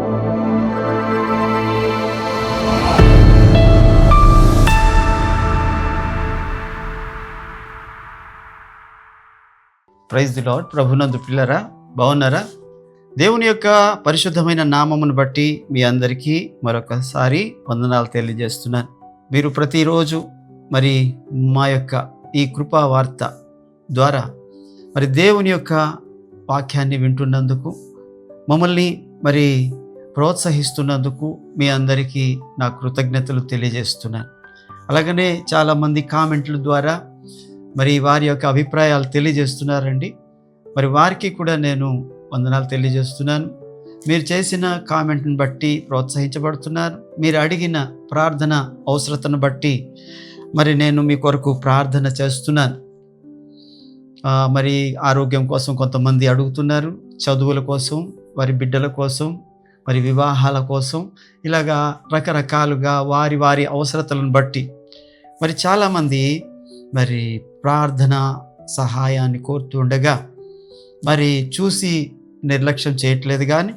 Praise the lord. ప్రభునందు పిల్లరా, బాగున్నారా? దేవుని యొక్క పరిశుద్ధమైన నామమును బట్టి మీ అందరికీ మరొకసారి వందనాలు తెలియజేస్తున్నాను. మీరు ప్రతిరోజు మరి మా యొక్క ఈ కృపా వార్త ద్వారా మరి దేవుని యొక్క వాక్యాన్ని వింటున్నందుకు, మమ్మల్ని మరి ప్రోత్సహిస్తున్నందుకు మీ అందరికీ నా కృతజ్ఞతలు తెలియజేస్తున్నాను. అలాగనే చాలామంది కామెంట్ల ద్వారా మరి వారి యొక్క అభిప్రాయాలు తెలియజేస్తున్నారండి. మరి వారికి కూడా నేను వందనాలు తెలియజేస్తున్నాను. మీరు చేసిన కామెంట్ని బట్టి ప్రోత్సహించబడుతున్నారు. మీరు అడిగిన ప్రార్థన అవసరతను బట్టి మరి నేను మీ కొరకు ప్రార్థన చేస్తున్నాను. మరి ఆరోగ్యం కోసం కొంతమంది అడుగుతున్నారు, చదువుల కోసం, వారి బిడ్డల కోసం, మరి వివాహాల కోసం, ఇలాగా రకరకాలుగా వారి వారి అవసరతలను బట్టి మరి చాలామంది మరి ప్రార్థన సహాయాన్ని కోరుతూ ఉండగా మరి చూసి నిర్లక్ష్యం చేయట్లేదు, కానీ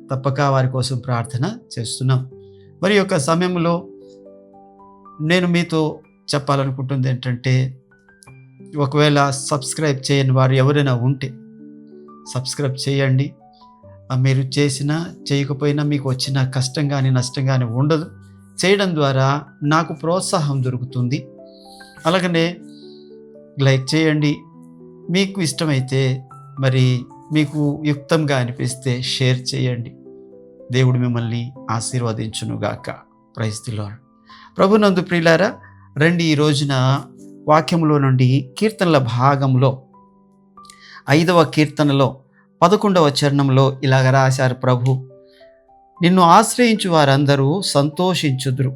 తప్పక వారి కోసం ప్రార్థన చేస్తున్నాం. మరి యొక్క సమయంలో నేను మీతో చెప్పాలనుకుంటుంది ఏంటంటే, ఒకవేళ సబ్స్క్రైబ్ చేయని వారు ఎవరైనా ఉంటే సబ్స్క్రైబ్ చేయండి. మీరు చేసినా చేయకపోయినా మీకు వచ్చిన కష్టం కానీ నష్టం కానీ ఉండదు. చేయడం ద్వారా నాకు ప్రోత్సాహం దొరుకుతుంది. అలాగనే లైక్ చేయండి. మీకు ఇష్టమైతే మరి మీకు యుక్తంగా అనిపిస్తే షేర్ చేయండి. దేవుడు మిమ్మల్ని ఆశీర్వదించునుగాక. Praise the lord. ప్రభునందు ప్రియులారా, రండి ఈ రోజున వాక్యంలో నుండి కీర్తనల భాగంలో 5వ కీర్తనలో 11వ చరణంలో ఇలాగ రాశారు ప్రభు. నిన్ను ఆశ్రయించు వారందరూ సంతోషించుదురు,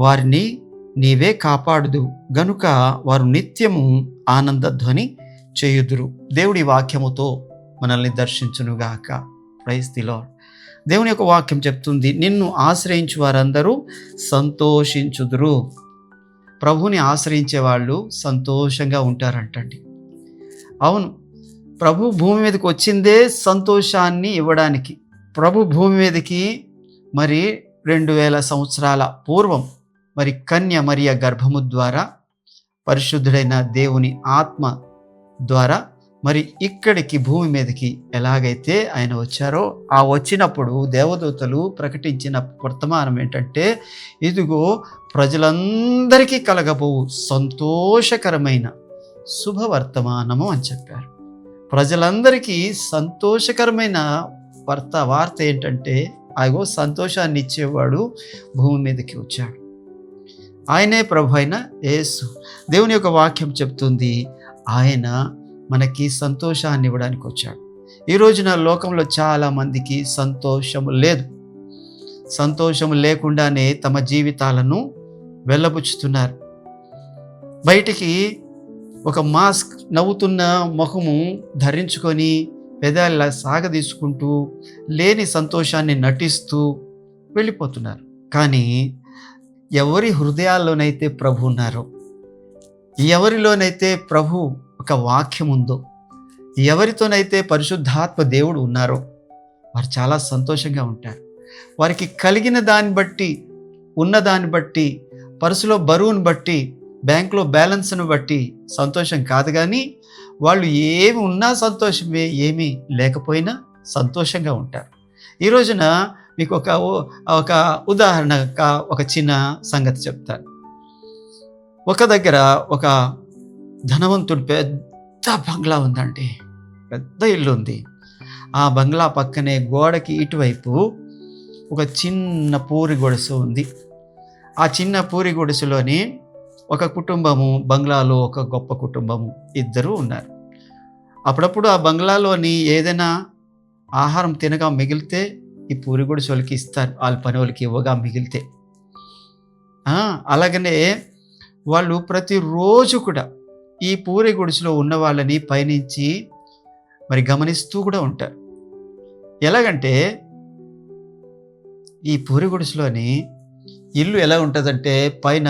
వారిని నీవే కాపాడుదు గనుక వారు నిత్యము ఆనందధ్వని చేయుదురు. దేవుడి వాక్యముతో మనల్ని దర్శించునుగాక. Praise the lord. దేవుని యొక్క వాక్యం చెప్తుంది, నిన్ను ఆశ్రయించు వారందరూ సంతోషించుదురు. ప్రభుని ఆశ్రయించే వాళ్ళు సంతోషంగా ఉంటారంటండి. అవును, ప్రభు భూమి మీదకి వచ్చిందే సంతోషాన్ని ఇవ్వడానికి. ప్రభు భూమి మీదకి మరి 2000 సంవత్సరాల పూర్వం మరి కన్య మరియ గర్భము ద్వారా పరిశుద్ధుడైన దేవుని ఆత్మ ద్వారా మరి ఇక్కడికి భూమి మీదకి ఎలాగైతే ఆయన వచ్చారో, ఆ వచ్చినప్పుడు దేవదూతలు ప్రకటించిన వర్తమానం ఏంటంటే, ఇదిగో ప్రజలందరికీ కలగబోవు సంతోషకరమైన శుభవర్తమానము అని చెప్పారు. ప్రజలందరికీ సంతోషకరమైన వార్త ఏంటంటే, అగో సంతోషాన్ని ఇచ్చేవాడు భూమి మీదకి వచ్చాడు. ఆయనే ప్రభు అయిన యేసు. దేవుని యొక్క వాక్యం చెప్తుంది, ఆయన మనకి సంతోషాన్ని ఇవ్వడానికి వచ్చాడు. ఈ రోజున లోకంలో చాలామందికి సంతోషం లేదు. సంతోషం లేకుండానే తమ జీవితాలను వెళ్ళబుచ్చుతున్నారు. బయటికి ఒక మాస్క్, నవ్వుతున్న ముఖము ధరించుకొని పెదాల సాగదీసుకుంటూ లేని సంతోషాన్ని నటిస్తూ వెళ్ళిపోతున్నారు. కానీ ఎవరి హృదయాల్లోనైతే ప్రభు ఉన్నారో, ఎవరిలోనైతే ప్రభు ఒక వాక్యం ఉందో, ఎవరితోనైతే పరిశుద్ధాత్మ దేవుడు ఉన్నారో వారు చాలా సంతోషంగా ఉంటారు. వారికి కలిగిన దాన్ని బట్టి, ఉన్న దాన్ని బట్టి, పర్సులో బరువును బట్టి, బ్యాంకులో బ్యాలెన్స్ను బట్టి సంతోషం కాదు, కానీ వాళ్ళు ఏమి ఉన్నా సంతోషమే, ఏమీ లేకపోయినా సంతోషంగా ఉంటారు. ఈ రోజున మీకు ఒక ఉదాహరణ, ఒక చిన్న సంగతి చెప్తాను. ఒక దగ్గర ఒక ధనవంతుడు పెద్ద బంగ్లా ఉందండి, పెద్ద ఇల్లు ఉంది. ఆ బంగ్లా పక్కనే గోడకి ఇటువైపు ఒక చిన్న పూరి గుడిసె ఉంది. ఆ చిన్న పూరి గుడిసెలోని ఒక కుటుంబము, బంగ్లాలో ఒక గొప్ప కుటుంబము, ఇద్దరు ఉన్నారు. అప్పుడప్పుడు ఆ బంగ్లాలోని ఏదైనా ఆహారం తినగా మిగిలితే ఈ పూరి గుడిసె వాళ్ళకి ఇస్తారు, వాళ్ళ పని వాళ్ళకి ఇవ్వగా మిగిలితే. అలాగనే వాళ్ళు ప్రతిరోజు కూడా ఈ పూరి గుడిసెలో ఉన్న వాళ్ళని పైనుంచి మరి గమనిస్తూ కూడా ఉంటారు. ఎలాగంటే, ఈ పూరి గుడిసెలోని ఇల్లు ఎలా ఉంటుందంటే, పైన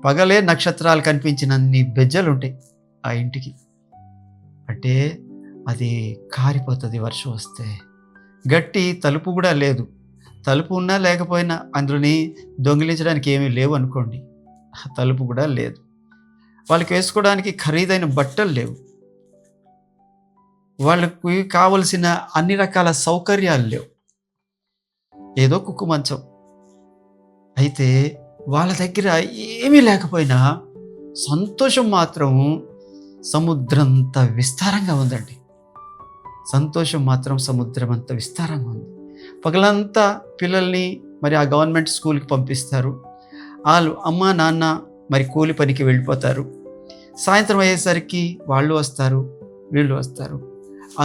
పగలే నక్షత్రాలు కనిపించినన్ని బెజ్జలు ఉంటాయి ఆ ఇంటికి. అంటే అది కారిపోతుంది వర్షం వస్తే. గట్టి తలుపు కూడా లేదు. తలుపు ఉన్నా లేకపోయినా అందులోని దొంగిలించడానికి ఏమీ లేవు అనుకోండి, తలుపు కూడా లేదు. వాళ్ళకి వేసుకోవడానికి ఖరీదైన బట్టలు లేవు. వాళ్ళకి కావలసిన అన్ని రకాల సౌకర్యాలు లేవు. ఏదో కుక్కు మంచం. అయితే వాళ్ళ దగ్గర ఏమీ లేకపోయినా సంతోషం మాత్రం సముద్రంత విస్తారంగా ఉందండి. సంతోషం మాత్రం సముద్రం అంత విస్తారంగా ఉంది. పగలంతా పిల్లల్ని మరి ఆ గవర్నమెంట్ స్కూల్కి పంపిస్తారు. వాళ్ళు అమ్మ నాన్న మరి కూలి పనికి వెళ్ళిపోతారు. సాయంత్రం అయ్యేసరికి వాళ్ళు వస్తారు, వీళ్ళు వస్తారు.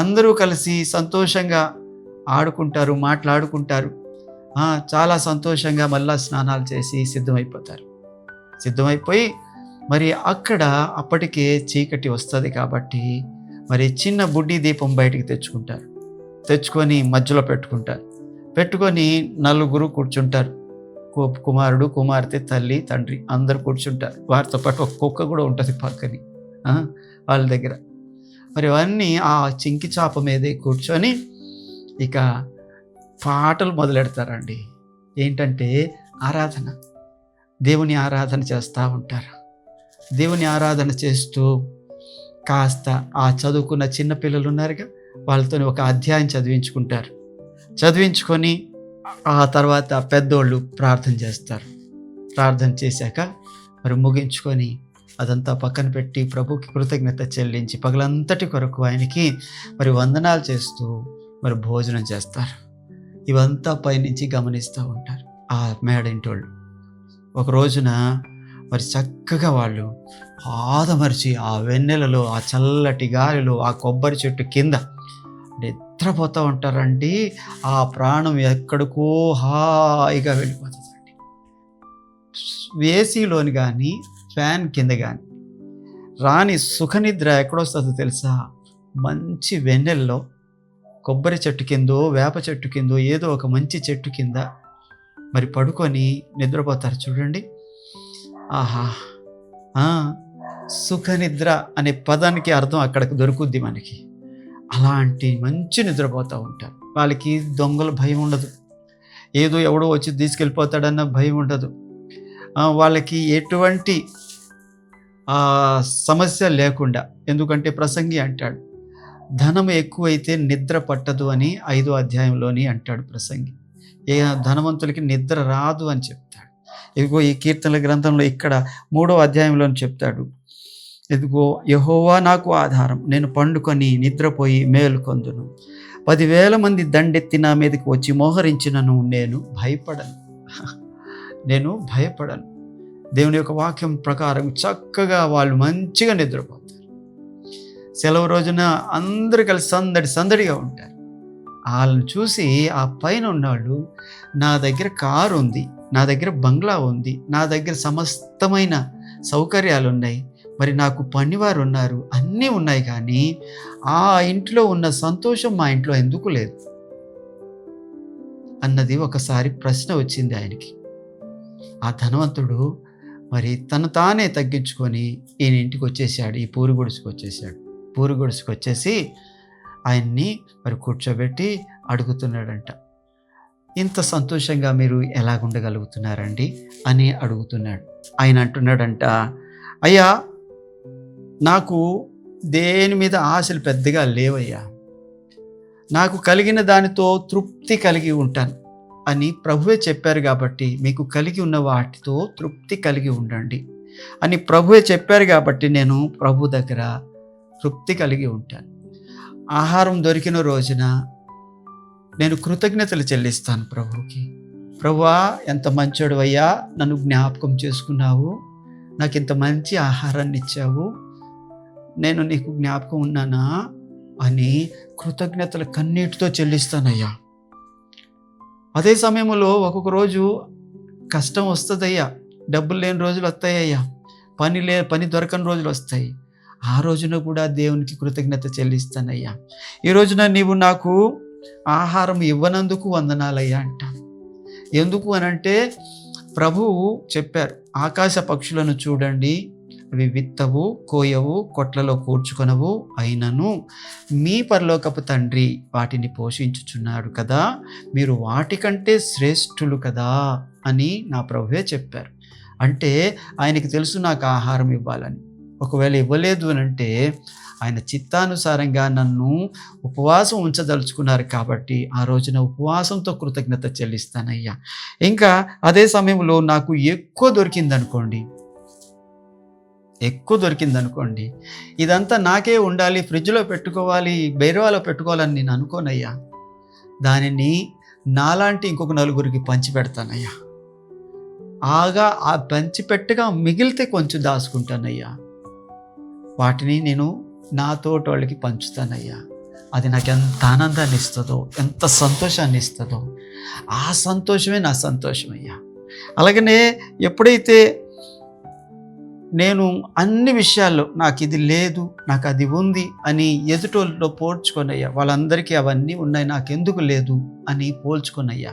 అందరూ కలిసి సంతోషంగా ఆడుకుంటారు, మాట్లాడుకుంటారు. చాలా సంతోషంగా మళ్ళా స్నానాలు చేసి సిద్ధమైపోతారు. సిద్ధమైపోయి మరి అక్కడ అప్పటికే చీకటి వస్తుంది కాబట్టి మరి చిన్న బుడ్డి దీపం బయటికి తెచ్చుకుంటారు. తెచ్చుకొని మధ్యలో పెట్టుకొని నలుగురు కూర్చుంటారు. కుమారుడు, కుమార్తె, తల్లి, తండ్రి అందరు కూర్చుంటారు. వారితో పాటు ఒక కుక్క కూడా ఉంటుంది పక్కని వాళ్ళ దగ్గర. మరి అవన్నీ ఆ చింకి చాప మీదే కూర్చొని ఇక పాటలు మొదలెడతారండి. ఏంటంటే ఆరాధన, దేవుని ఆరాధన చేస్తూ ఉంటారు. దేవుని ఆరాధన చేస్తూ కాస్త ఆ చదువుకున్న చిన్నపిల్లలు ఉన్నారుగా, వాళ్ళతో ఒక అధ్యాయం చదివించుకుంటారు. చదివించుకొని ఆ తర్వాత పెద్దోళ్ళు ప్రార్థన చేస్తారు. ప్రార్థన చేశాక మరి ముగించుకొని అదంతా పక్కన పెట్టి ప్రభుకి కృతజ్ఞత చెల్లించి పగలంతటి కొరకు ఆయనకి మరి వందనాలు చేస్తూ మరి భోజనం చేస్తారు. ఇవంతా పైనుంచి గమనిస్తూ ఉంటారు ఆ మేడింటోళ్ళు. ఒక రోజున మరి చక్కగా వాళ్ళు ఆదమరిచి ఆ వెన్నెలలో, ఆ చల్లటి గాలిలో, ఆ కొబ్బరి చెట్టు కింద నిద్రపోతూ ఉంటారండి. ఆ ప్రాణం ఎక్కడికో హాయిగా వెళ్ళిపోతుందండి. ఏసీలోని కానీ ఫ్యాన్ కింద కానీ రాని సుఖనిద్ర ఎక్కడొస్తుందో తెలుసా? మంచి వెన్నెల్లో కొబ్బరి చెట్టు కిందో, వేప చెట్టు కిందో, ఏదో ఒక మంచి చెట్టు కింద మరి పడుకొని నిద్రపోతారు చూడండి. ఆహా, సుఖనిద్ర అనే పదానికి అర్థం అక్కడికి దొరుకుద్ది మనకి. అలాంటి మంచి నిద్రపోతూ ఉంటారు. వాళ్ళకి దొంగల భయం ఉండదు, ఏదో ఎవడో వచ్చి తీసుకెళ్ళిపోతాడన్న భయం ఉండదు. వాళ్ళకి ఎటువంటి సమస్య లేకుండా. ఎందుకంటే ప్రసంగి అంటాడు, ధనం ఎక్కువైతే నిద్ర పట్టదు అని 5వ అధ్యాయంలోని అంటాడు ప్రసంగి. ధనవంతులకి నిద్ర రాదు అని చెప్తాడు. ఇదిగో ఈ కీర్తనల గ్రంథంలో ఇక్కడ 3వ అధ్యాయంలో చెప్తాడు, ఇదిగో యెహోవా నాకు ఆధారం, నేను పండుకొని నిద్రపోయి మేలుకొందును. 10,000 మంది దండెత్తి నా మీదకి వచ్చి మోహరించినను నేను భయపడను. దేవుని యొక్క వాక్యం ప్రకారం చక్కగా వాళ్ళు మంచిగా నిద్రపోతారు. సెలవు రోజున అందరూ కలిసి సందడిగా ఉంటారు. వాళ్ళని చూసి ఆ పైన ఉన్నవాళ్ళు, నా దగ్గర కారు ఉంది, నా దగ్గర బంగ్లా ఉంది, నా దగ్గర సమస్తమైన సౌకర్యాలు ఉన్నాయి, మరి నాకు పనివారు ఉన్నారు, అన్నీ ఉన్నాయి, కానీ ఆ ఇంట్లో ఉన్న సంతోషం మా ఇంట్లో ఎందుకు లేదు అన్నది ఒకసారి ప్రశ్న వచ్చింది ఆయనకి. ఆ ధనవంతుడు మరి తను తానే తగ్గించుకొని ఈయన ఇంటికి వచ్చేసాడు. ఈ పూరి గుడిసుకు వచ్చేసి ఆయన్ని మరి కూర్చోబెట్టి అడుగుతున్నాడంట, ఇంత సంతోషంగా మీరు ఎలాగుండగలుగుతున్నారండి అని అడుగుతున్నాడు. ఆయన అంటున్నాడంట, అయ్యా, నాకు దేని మీద ఆశలు పెద్దగా లేవయ్యా, నాకు కలిగిన దానితో తృప్తి కలిగి ఉంటాను అని ప్రభువే చెప్పారు. కాబట్టి మీకు కలిగి ఉన్న వాటితో తృప్తి కలిగి ఉండండి అని ప్రభువే చెప్పారు. కాబట్టి నేను ప్రభు దగ్గర తృప్తి కలిగి ఉంటాను. ఆహారం దొరికిన రోజున నేను కృతజ్ఞతలు చెల్లిస్తాను ప్రభువుకి. ప్రభువా, ఎంత మంచోడు అయ్యా, నన్ను జ్ఞాపకం చేసుకున్నావు, నాకు ఇంత మంచి ఆహారాన్ని ఇచ్చావు, నేను నీకు జ్ఞాపకం ఉన్నానా అని కృతజ్ఞతలు కన్నీటితో చెల్లిస్తానయ్యా. అదే సమయంలో ఒక్కొక్క రోజు కష్టం వస్తుందయ్యా, డబ్బులు లేని రోజులు వస్తాయ్యా, పని దొరకని రోజులు వస్తాయి. ఆ రోజున కూడా దేవునికి కృతజ్ఞత చెల్లిస్తానయ్యా. ఈ రోజున నీవు నాకు ఆహారం ఇవ్వనందుకు వందనాలయ్యా అంటాను. ఎందుకు అనంటే ప్రభువు చెప్పారు, ఆకాశ పక్షులను చూడండి, అవి విత్తవు, కోయవు, కొట్లలో కూర్చుకొనవు, అయినను మీ పరలోకపు తండ్రి వాటిని పోషించుచున్నాడు కదా, మీరు వాటికంటే శ్రేష్ఠులు కదా అని నా ప్రభువే చెప్పారు. అంటే ఆయనకి తెలుసు నాకు ఆహారం ఇవ్వాలని. ఒకవేళ ఇవ్వలేదు అని అంటే ఆయన చిత్తానుసారంగా నన్ను ఉపవాసం ఉంచదలుచుకున్నారు కాబట్టి ఆ రోజున ఉపవాసంతో కృతజ్ఞత చెల్లిస్తానయ్యా. ఇంకా అదే సమయంలో నాకు ఎక్కువ దొరికిందనుకోండి, ఇదంతా నాకే ఉండాలి, ఫ్రిడ్జ్లో పెట్టుకోవాలి, బైరువాలో పెట్టుకోవాలని నేను అనుకోనయ్యా. దానిని నాలాంటి ఇంకొక నలుగురికి పంచిపెడతానయ్యా. ఆ పంచిపెట్టగా మిగిలితే కొంచెం దాచుకుంటానయ్యా. వాటిని నేను నా తోటి వాళ్ళకి పంచుతానయ్యా. అది నాకు ఎంత ఆనందాన్ని ఇస్తుందో, ఎంత సంతోషాన్ని ఇస్తుందో, ఆ సంతోషమే నా సంతోషమయ్యా. అలాగనే ఎప్పుడైతే నేను అన్ని విషయాల్లో నాకు ఇది లేదు, నాకు అది ఉంది అని ఎదుటోళ్ళతో పోల్చుకొనయ్యా. వాళ్ళందరికీ అవన్నీ ఉన్నాయి, నాకెందుకు లేదు అని పోల్చుకొనయ్యా.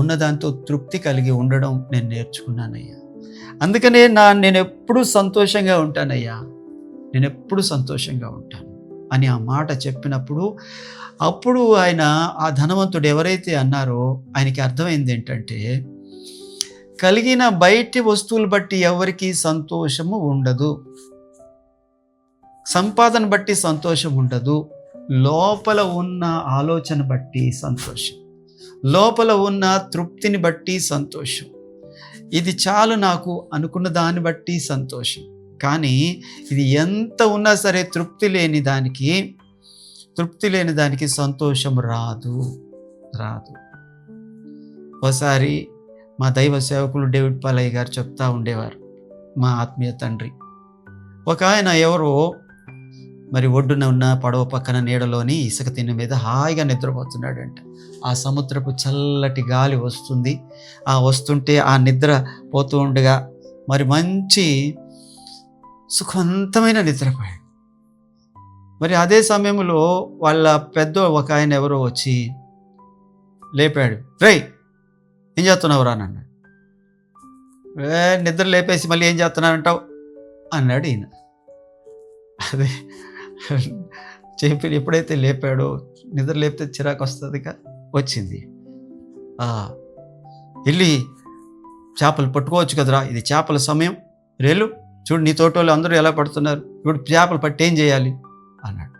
ఉన్నదాంతో తృప్తి కలిగి ఉండడం నేను నేర్చుకున్నానయ్యా. అందుకనే నేను ఎప్పుడూ సంతోషంగా ఉంటానయ్యా, నేను ఎప్పుడు సంతోషంగా ఉంటాను అని ఆ మాట చెప్పినప్పుడు, అప్పుడు ఆయన ఆ ధనవంతుడు ఎవరైతే అన్నారో ఆయనకి అర్థమైంది ఏంటంటే, కలిగిన బయటి వస్తువులు బట్టి ఎవరికి సంతోషము ఉండదు, సంపాదన బట్టి సంతోషం ఉండదు, లోపల ఉన్న ఆలోచన బట్టి సంతోషం, లోపల ఉన్న తృప్తిని బట్టి సంతోషం, ఇది చాలు నాకు అనుకున్న దాన్ని బట్టి సంతోషం. కానీ ఇది ఎంత ఉన్నా సరే తృప్తి లేని దానికి సంతోషం రాదు. ఒకసారి మా దైవ సేవకులు డేవిడ్ పాలయ్య గారు చెప్తా ఉండేవారు, మా ఆత్మీయ తండ్రి. ఒక ఆయన ఎవరో మరి ఒడ్డున ఉన్న పడవ పక్కన నీడలోని ఇసుక తిన్న మీద హాయిగా నిద్రపోతున్నాడంట. ఆ సముద్రపు చల్లటి గాలి వస్తుంటే ఆ నిద్ర పోతూ ఉండగా మరి మంచి సుఖవంతమైన నిద్రపోయాడు. మరి అదే సమయంలో వాళ్ళ ఒక ఆయన ఎవరో వచ్చి లేపాడు. రేయ్, ఏం చేస్తున్నావురా అని అన్నాడు. నిద్ర లేపేసి మళ్ళీ ఏం చేస్తున్నానంటావు అన్నాడు ఈయన. అదే చెప్పి ఎప్పుడైతే లేపాడో, నిద్ర లేపితే చిరాకు వస్తుందిగా, వచ్చింది. వెళ్ళి చేపలు పట్టుకోవచ్చు కదరా, ఇది చేపల సమయం, రేలు చూడు నీ తోటోళ్ళు అందరూ ఎలా పడుతున్నారు, ఇప్పుడు చేపలు పట్టి ఏం చేయాలి అన్నాడు.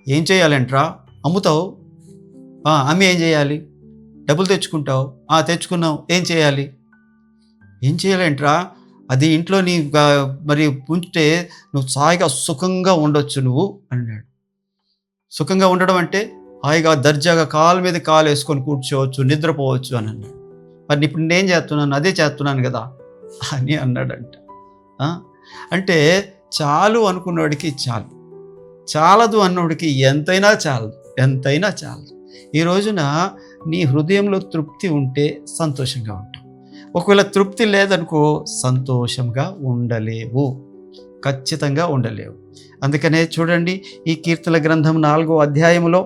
ఏం చేయాలంట్రా, అమ్ముతావు, అమ్మి ఏం చేయాలి, డబ్బులు తెచ్చుకుంటావు, తెచ్చుకున్నావు, ఏం చేయాలంట్రా, అది ఇంట్లో నీ మరి ఉంటే నువ్వు హాయిగా సుఖంగా ఉండొచ్చు నువ్వు అన్నాడు. సుఖంగా ఉండడం అంటే హాయిగా దర్జాగా కాలు మీద కాలు వేసుకొని కూర్చోవచ్చు, నిద్రపోవచ్చు అని అన్నాడు. మరి ఇప్పుడు నేనేం చేస్తున్నాను, అదే చేస్తున్నాను కదా అని అన్నాడంట. అంటే చాలు అనుకున్నవాడికి చాలు, చాలదు అన్నవాడికి ఎంతైనా చాలదు. ఈ రోజున నీ హృదయంలో తృప్తి ఉంటే సంతోషంగా ఉంటావు. ఒకవేళ తృప్తి లేదనుకో సంతోషంగా ఉండలేవు, ఖచ్చితంగా ఉండలేవు. అందుకనే చూడండి, ఈ కీర్తనల గ్రంథం 4వ అధ్యాయంలో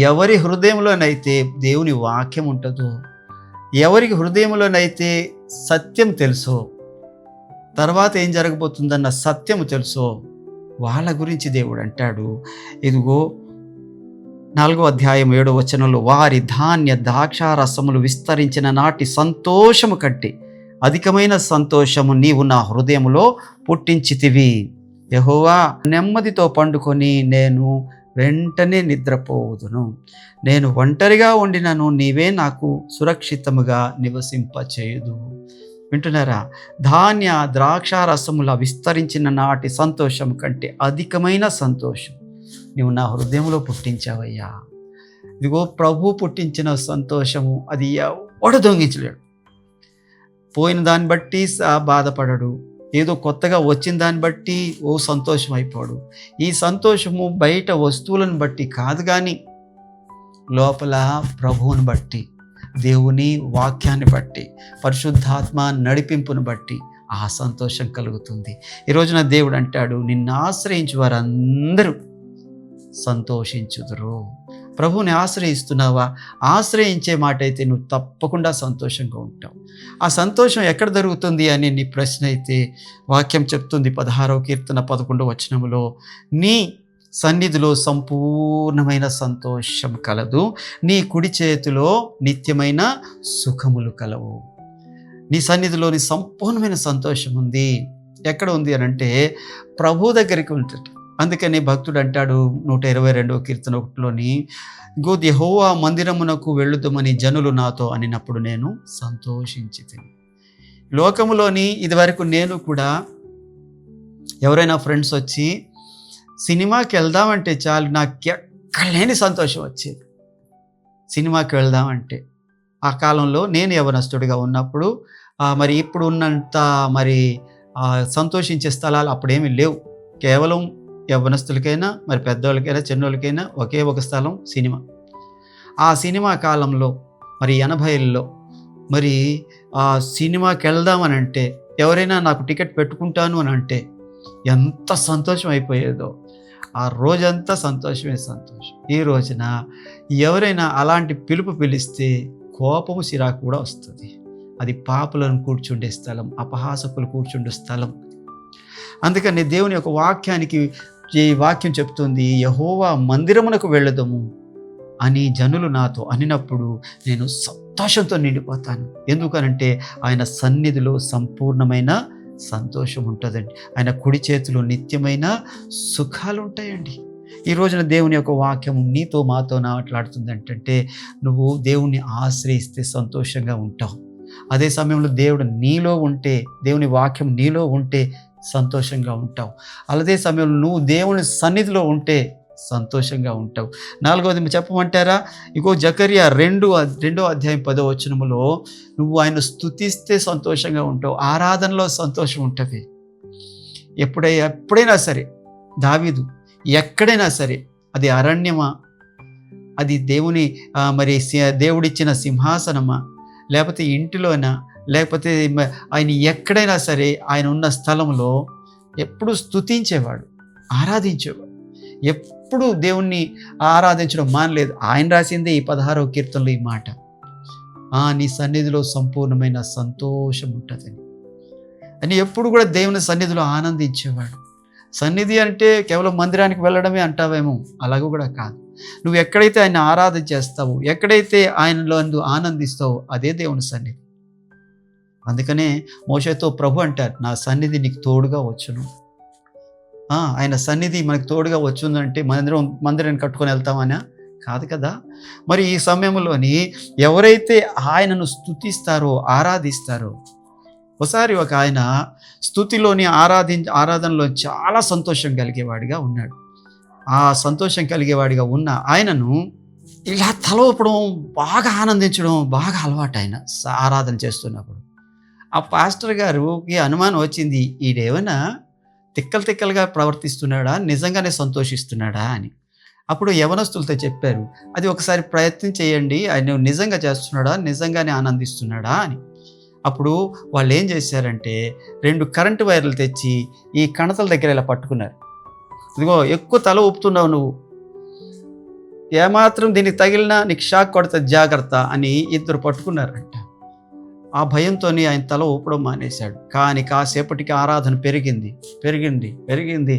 ఎవరి హృదయంలోనైతే దేవుని వాక్యం ఉంటుందో, ఎవరికి హృదయంలోనైతే సత్యం తెలుసో, తర్వాత ఏం జరగబోతుందన్న సత్యము తెలుసో, వాళ్ళ గురించి దేవుడు అంటాడు. ఇదిగో 4వ అధ్యాయం 7వ వచనంలో, వారి ధాన్య ద్రాక్షారసములు విస్తరించిన నాటి సంతోషము కంటే అధికమైన సంతోషము నీవు నా హృదయములో పుట్టించితివి. యెహోవా, నెమ్మదితో పండుకొని నేను వెంటనే నిద్రపోవుదును. నేను ఒంటరిగా ఉండినను నీవే నాకు సురక్షితముగా నివసింపచేయుదు. వింటున్నారా? ధాన్య ద్రాక్షారసముల విస్తరించిన నాటి సంతోషం కంటే అధికమైన సంతోషం నీవు నా హృదయంలో పుట్టించావయ్యా. ఇదిగో ప్రభు పుట్టించిన సంతోషము అది ఎవడు దొంగించలేడు. పోయిన దాన్ని బట్టి బాధపడడు, ఏదో కొత్తగా వచ్చిన దాన్ని బట్టి సంతోషం అయిపోడు. ఈ సంతోషము బయట వస్తువులను బట్టి కాదు, కానీ లోపల ప్రభువుని బట్టి, దేవుని వాక్యాన్ని బట్టి, పరిశుద్ధాత్మ నడిపింపును బట్టి ఆ సంతోషం కలుగుతుంది. ఈ రోజున దేవుడు అంటాడు, నిన్ను ఆశ్రయించు వారందరూ సంతోషించుదురు. ప్రభువుని ఆశ్రయిస్తున్నావా? ఆశ్రయించే మాట అయితే నువ్వు తప్పకుండా సంతోషంగా ఉంటావు. ఆ సంతోషం ఎక్కడ దొరుకుతుంది అని నీ ప్రశ్న అయితే వాక్యం చెప్తుంది 16వ కీర్తన 11వ వచనములో, నీ సన్నిధిలో సంపూర్ణమైన సంతోషం కలదు, నీ కుడి చేతిలో నిత్యమైన సుఖములు కలవు. నీ సన్నిధిలోని సంపూర్ణమైన సంతోషం ఉంది. ఎక్కడ ఉంది అని అంటే ప్రభు దగ్గరికి ఉంటుంది. అందుకని భక్తుడు అంటాడు 122వ కీర్తన 1లోని, యెహోవా మందిరమునకు వెళ్ళుదమని జనులు నాతో అనినప్పుడు నేను సంతోషించితిని. లోకములోని ఇదివరకు నేను కూడా ఎవరైనా ఫ్రెండ్స్ వచ్చి సినిమాకి వెళ్దామంటే చాలు నాకు ఎక్కడలేని సంతోషం వచ్చేది. సినిమాకి వెళ్దామంటే ఆ కాలంలో నేను యవనస్తుడిగా ఉన్నప్పుడు మరి ఇప్పుడు ఉన్నంత మరి సంతోషించే స్థలాలు అప్పుడేమీ లేవు. కేవలం యవ్వనస్తులకైనా మరి పెద్దవాళ్ళకైనా చిన్నోళ్ళకైనా ఒకే ఒక స్థలం సినిమా. ఆ సినిమా కాలంలో మరి 80ల్లో మరి ఆ సినిమాకి వెళ్దామని అంటే ఎవరైనా నాకు టికెట్ పెట్టుకుంటాను అని అంటే ఎంత సంతోషం అయిపోయేదో. ఆ రోజంతా సంతోషమే సంతోషం. ఈ రోజున ఎవరైనా అలాంటి పిలుపు పిలిస్తే కోపము చిరాకు కూడా వస్తుంది. అది పాపులను కూర్చుండే స్థలం, అపహాసకులు కూర్చుండే స్థలం. అందుకని దేవుని యొక్క వాక్యానికి ఈ వాక్యం చెప్తుంది, యెహోవా మందిరమునకు వెళ్ళదము అని జనులు నాతో అనినప్పుడు నేను సంతోషంతో నిండిపోతాను. ఎందుకనంటే ఆయన సన్నిధిలో సంపూర్ణమైన సంతోషం ఉంటుందండి. ఆయన కుడి చేతిలో నిత్యమైన సుఖాలు ఉంటాయండి. ఈ రోజున దేవుని యొక్క వాక్యం నీతో మాతో మాట్లాడుతుంది అంటే నువ్వు దేవుణ్ణి ఆశ్రయిస్తే సంతోషంగా ఉంటావు. అదే సమయంలో దేవుడు నీలో ఉంటే, దేవుని వాక్యం నీలో ఉంటే సంతోషంగా ఉంటావు. అదే సమయంలో నువ్వు దేవుని సన్నిధిలో ఉంటే సంతోషంగా ఉంటావు. 4వది చెప్పమంటారా? ఇగో జకర్యా 2వ అధ్యాయం 10వ వచనములో నువ్వు ఆయన స్తుతిస్తే సంతోషంగా ఉంటావు, ఆరాధనలో సంతోషం ఉంటుంది. ఎప్పుడైనా సరే దావీదు ఎక్కడైనా సరే, అది అరణ్యమా, అది దేవుని మరి దేవుడిచ్చిన సింహాసనమా, లేకపోతే ఇంటిలోనా, లేకపోతే ఆయన ఎక్కడైనా సరే ఆయన ఉన్న స్థలంలో ఎప్పుడు స్తుతించేవాడు, ఆరాధించేవాడు. ఎప్పుడు దేవుణ్ణి ఆరాధించడం మానలేదు. ఆయన రాసిందే ఈ 16వ కీర్తనలో ఈ మాట, నీ సన్నిధిలో సంపూర్ణమైన సంతోషం ఉంటుందని. అని ఎప్పుడు కూడా దేవుని సన్నిధిలో ఆనందించేవాడు. సన్నిధి అంటే కేవలం మందిరానికి వెళ్ళడమే అంటావేమో, అలాగూ కూడా కాదు. నువ్వు ఎక్కడైతే ఆయన ఆరాధన చేస్తావో, ఎక్కడైతే ఆయనలో ఆనందిస్తావో అదే దేవుని సన్నిధి. అందుకనే మోషేతో ప్రభు అంటారు, నా సన్నిధి నీకు తోడుగా వచ్చును. ఆయన సన్నిధి మనకు తోడుగా వచ్చుందంటే మందిరాన్ని కట్టుకొని వెళ్తామనా? కాదు కదా. మరి ఈ సమయంలోని ఎవరైతే ఆయనను స్తుతిస్తారో, ఆరాధిస్తారో, ఒకసారి ఒక ఆయన స్తుతిలోని ఆరాధనలో చాలా సంతోషం కలిగేవాడిగా ఉన్నాడు. ఆ సంతోషం కలిగేవాడిగా ఉన్న ఆయనను ఇలా తల ఊపడం, బాగా ఆనందించడం బాగా అలవాటు. ఆయన ఆరాధన చేస్తున్నప్పుడు ఆ పాస్టర్ గారికి అనుమానం వచ్చింది, ఈడేమైనా తిక్కలుగా ప్రవర్తిస్తున్నాడా, నిజంగానే సంతోషిస్తున్నాడా అని. అప్పుడు యవనస్తులతో చెప్పారు, అది ఒకసారి ప్రయత్నం చేయండి, ఆయన నిజంగా చేస్తున్నాడా, నిజంగానే ఆనందిస్తున్నాడా అని. అప్పుడు వాళ్ళు ఏం చేశారంటే 2 కరెంటు వైర్లు తెచ్చి ఈ కణతల దగ్గర ఇలా పట్టుకున్నారు. ఇదిగో ఎక్కువ తల ఊపుతున్నావు నువ్వు, ఏమాత్రం దీనికి తగిలినా నీకు షాక్ కొడుతుంది, జాగ్రత్త అని ఇద్దరు పట్టుకున్నారంట. ఆ భయంతో ఆయన తల ఊపడం మానేశాడు. కానీ కాసేపటికి ఆరాధన పెరిగింది.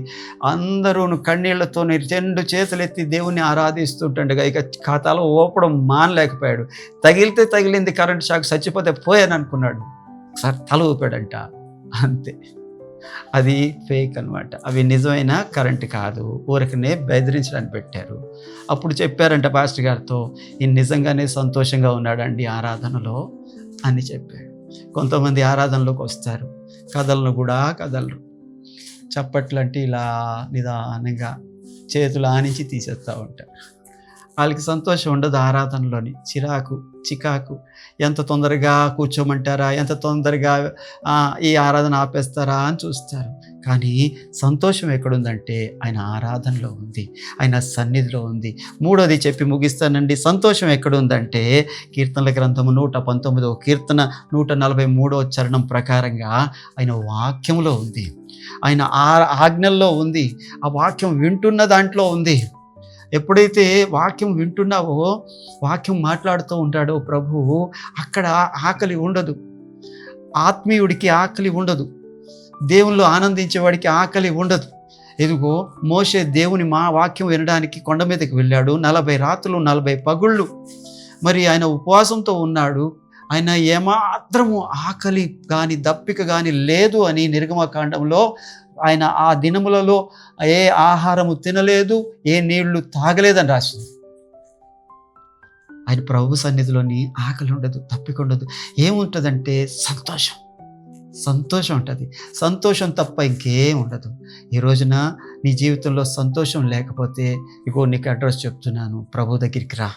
అందరూ కన్నీళ్లతో 2 చేతులు ఎత్తి దేవుణ్ణి ఆరాధిస్తుంటుండగా ఇక తల ఊపడం మానలేకపోయాడు. తగిలింది కరెంట్ షాక్, చచ్చిపోతే పోయాను అనుకున్నాడు. ఒకసారి తల ఊపాడంట, అంతే. అది ఫేక్ అనమాట. అవి నిజమైన కరెంట్ కాదు, ఊరికనే బెదిరించడానికి పెట్టారు. అప్పుడు చెప్పారంట పాస్టర్ గారితో, ఈయన నిజంగానే సంతోషంగా ఉన్నాడండి ఆరాధనలో అని చెప్పాడు. కొంతమంది ఆరాధనలోకి వస్తారు, కదలరు, చప్పట్లు అంటే ఇలా నిదానంగా చేతులు ఆనించి తీసేస్తూ ఉంటారు. వాళ్ళకి సంతోషం ఉండదు ఆరాధనలోని, చికాకు. ఎంత తొందరగా కూర్చోమంటారా, ఎంత తొందరగా ఈ ఆరాధన ఆపేస్తారా అని చూస్తారు. కానీ సంతోషం ఎక్కడుందంటే ఆయన ఆరాధనలో ఉంది, ఆయన సన్నిధిలో ఉంది. 3వది చెప్పి ముగిస్తానండి. సంతోషం ఎక్కడుందంటే కీర్తనల గ్రంథము 119వ కీర్తన 143వ చరణం ప్రకారంగా ఆయన వాక్యంలో ఉంది, ఆయన ఆజ్ఞల్లో ఉంది, ఆ వాక్యం వింటున్న దాంట్లో ఉంది. ఎప్పుడైతే వాక్యం వింటున్నావో, వాక్యం మాట్లాడుతూ ఉంటాడో ప్రభువు, అక్కడ ఆకలి ఉండదు. ఆత్మీయుడికి ఆకలి ఉండదు. దేవునిలో ఆనందించేవాడికి ఆకలి ఉండదు. ఇదిగో మోషే దేవుని వాక్యం వినడానికి కొండ మీదకి వెళ్ళాడు. 40 రాత్రులు 40 పగుళ్ళు మరి ఆయన ఉపవాసంతో ఉన్నాడు. ఆయన ఏమాత్రము ఆకలి కానీ దప్పిక కానీ లేదు అని నిర్గమకాండంలో ఆయన ఆ దినములలో ఏ ఆహారము తినలేదు, ఏ నీళ్లు తాగలేదని రాసింది. ఆయన ప్రభు సన్నిధిలోని ఆకలి ఉండదు, దప్పిక ఉండదు. ఏముంటుందంటే సంతోషం ఉంటుంది. సంతోషం తప్ప ఇంకేం ఉండదు. ఈ రోజున నీ జీవితంలో సంతోషం లేకపోతే ఇగో నీకు అడ్రస్ చెప్తున్నాను, ప్రభు దగ్గరికి రా,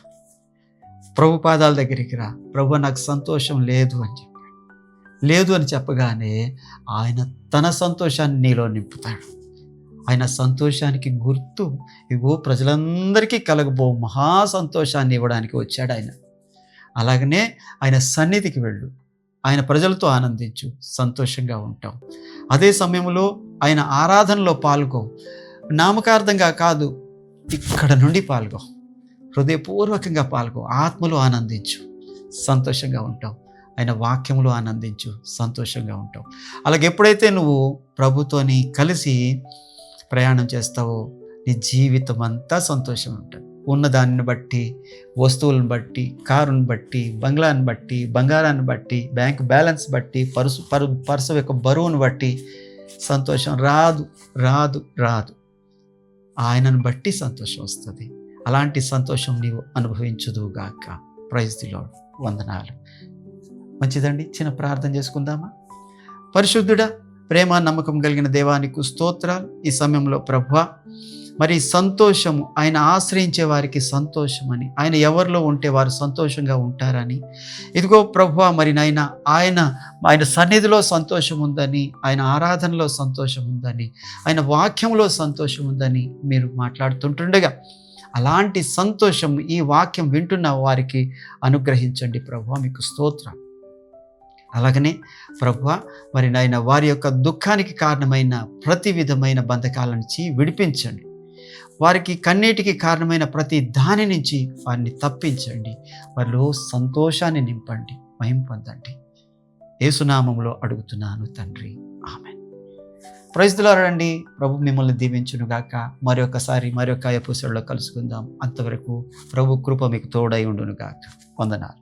ప్రభు పాదాల దగ్గరికి రా. ప్రభు నాకు సంతోషం లేదు అని చెప్పాడు. లేదు అని చెప్పగానే ఆయన తన సంతోషాన్ని నీలో నింపుతాడు. ఆయన సంతోషానికి గుర్తు ఇగో ప్రజలందరికీ కలగబో మహా సంతోషాన్ని ఇవ్వడానికి వచ్చాడు ఆయన. అలాగనే ఆయన సన్నిధికి వెళ్ళు, ఆయన ప్రజలతో ఆనందించు, సంతోషంగా ఉంటాం. అదే సమయంలో ఆయన ఆరాధనలో పాల్గొ. నామకార్థంగా కాదు, ఇక్కడ నుండి పాల్గొ, హృదయపూర్వకంగా పాల్గొ, ఆత్మలో ఆనందించు, సంతోషంగా ఉంటాం. ఆయన వాక్యంలో ఆనందించు, సంతోషంగా ఉంటాం. అలాగే ఎప్పుడైతే నువ్వు ప్రభుతోని కలిసి ప్రయాణం చేస్తావో నీ జీవితం అంతా సంతోషం ఉంటుంది. ఉన్నదాన్ని బట్టి, వస్తువులను బట్టి, కారుని బట్టి, బంగ్లాన్ని బట్టి, బంగారాన్ని బట్టి, బ్యాంక్ బ్యాలెన్స్ బట్టి, పర్సు యొక్క బరువును బట్టి సంతోషం రాదు. ఆయనను బట్టి సంతోషం వస్తుంది. అలాంటి సంతోషం నీవు అనుభవించుదువుగాక. Praise the lord. వందనాలు. మంచిదండి, చిన్న ప్రార్థన చేసుకుందామా? పరిశుద్ధుడా, ప్రేమ నమ్మకం కలిగిన దేవానికి స్తోత్రాలు. ఈ సమయంలో ప్రభువా, మరి సంతోషము ఆయన ఆశ్రయించే వారికి సంతోషమని, ఆయన ఎవరిలో ఉంటే వారు సంతోషంగా ఉంటారని, ఇదిగో ప్రభువా మరి నాయన ఆయన సన్నిధిలో సంతోషం ఉందని, ఆయన ఆరాధనలో సంతోషం ఉందని, ఆయన వాక్యంలో సంతోషం ఉందని మీరు మాట్లాడుతుంటుండగా అలాంటి సంతోషం ఈ వాక్యం వింటున్న వారికి అనుగ్రహించండి ప్రభువా, మీకు స్తోత్రం. అలాగనే ప్రభువా మరి నాయన వారి యొక్క దుఃఖానికి కారణమైన ప్రతి విధమైన బంధకాల నుంచి విడిపించండి. వారికి కన్నీటికి కారణమైన ప్రతి దాని నుంచి వారిని తప్పించండి. వారిలో సంతోషాన్ని నింపండి, మహిమ పొందండి. యేసునామములో అడుగుతున్నాను తండ్రి, ఆమేన్. ప్రైజ్ ది లార్డ్ అండి. ప్రభు మిమ్మల్ని దీవించును గాక. మరొక ఎపిసోడ్లో కలుసుకుందాం. అంతవరకు ప్రభు కృప మీకు తోడై ఉండును గాక. వందనాలు.